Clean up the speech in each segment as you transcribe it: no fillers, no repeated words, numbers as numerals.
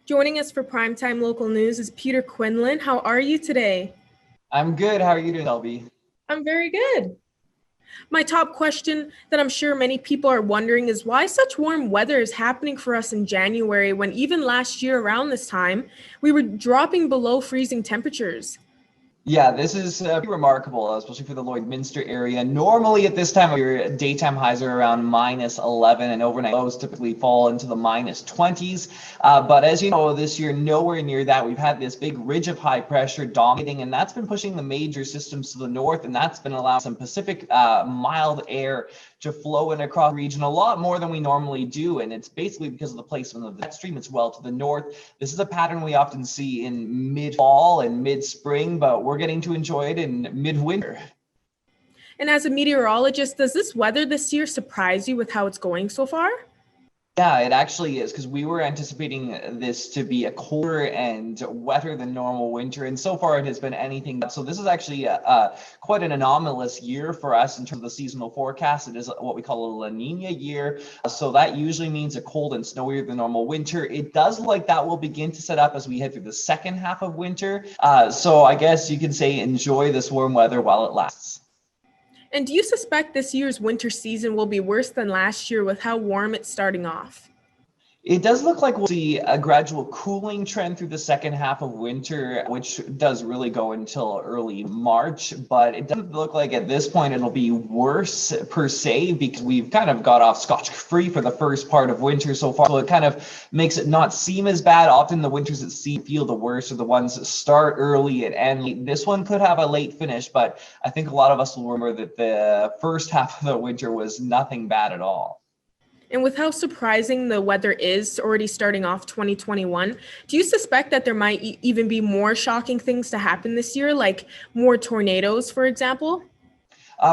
Joining us for Primetime Local News is Peter Quinlan. How are you today? I'm good. How are you doing, Shelby? I'm very good. My top question that I'm sure many people are wondering is why such warm weather is happening for us in January when even last year around this time, we were dropping below freezing temperatures. Yeah, this is pretty remarkable, especially for the Lloydminster area. Normally at this time of year, daytime highs are around -11 and overnight lows typically fall into the -20s. But as you know, this year, nowhere near that. We've had this big ridge of high pressure dominating, and that's been pushing the major systems to the north, and that's been allowing some Pacific mild air to flow in across the region a lot more than we normally do. And it's basically because of the placement of the jet stream as well to the north. This is a pattern we often see in mid-fall and mid-spring, but we're getting to enjoy it in midwinter. And as a meteorologist, does this weather this year surprise you with how it's going so far? Yeah, it actually is, because we were anticipating this to be a colder and wetter than normal winter, and so far it has been anything but. So this is actually quite an anomalous year for us in terms of the seasonal forecast. It is what we call a La Nina year, so that usually means a cold and snowier than normal winter. It does look like that will begin to set up as we head through the second half of winter. So I guess you can say enjoy this warm weather while it lasts. And do you suspect this year's winter season will be worse than last year with how warm it's starting off? It does look like we'll see a gradual cooling trend through the second half of winter, which does really go until early March, but it doesn't look like at this point it'll be worse per se, because we've kind of got off scotch-free for the first part of winter so far. So it kind of makes it not seem as bad. Often the winters that feel the worst are the ones that start early and end late. This one could have a late finish, but I think a lot of us will remember that the first half of the winter was nothing bad at all. And with how surprising the weather is already starting off 2021, do you suspect that there might even be more shocking things to happen this year, like more tornadoes, for example?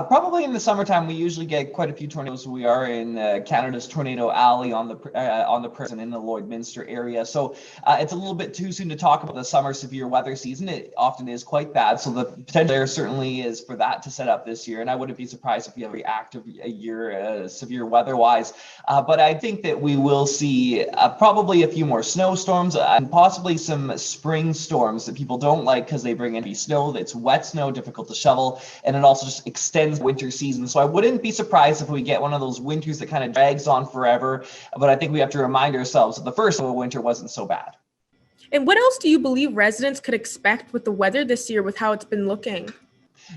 Probably in the summertime, we usually get quite a few tornadoes. We are in Canada's Tornado Alley on the present in the Lloydminster area. So it's a little bit too soon to talk about the summer severe weather season. It often is quite bad. So the potential there certainly is for that to set up this year. And I wouldn't be surprised if we have a very active year severe weather-wise. But I think that we will see probably a few more snowstorms and possibly some spring storms that people don't like because they bring in snow that's wet snow, difficult to shovel, and it also just extends winter season. So I wouldn't be surprised if we get one of those winters that kind of drags on forever. But I think we have to remind ourselves that the first winter wasn't so bad. And what else do you believe residents could expect with the weather this year with how it's been looking?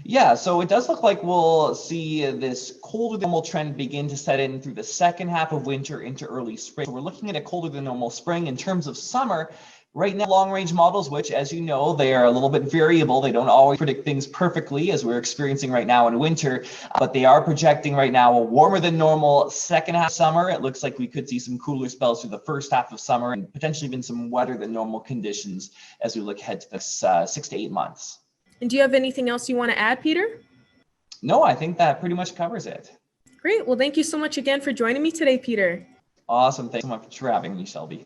Yeah, so it does look like we'll see this colder than normal trend begin to set in through the second half of winter into early spring. So we're looking at a colder than normal spring. In terms of summer, right now, long-range models, which, as you know, they are a little bit variable. They don't always predict things perfectly, as we're experiencing right now in winter, but they are projecting right now a warmer than normal second half of summer. It looks like we could see some cooler spells through the first half of summer and potentially even some wetter than normal conditions as we look ahead to this 6 to 8 months. And do you have anything else you want to add, Peter? No, I think that pretty much covers it. Great. Well, thank you so much again for joining me today, Peter. Awesome. Thanks so much for having me, Shelby.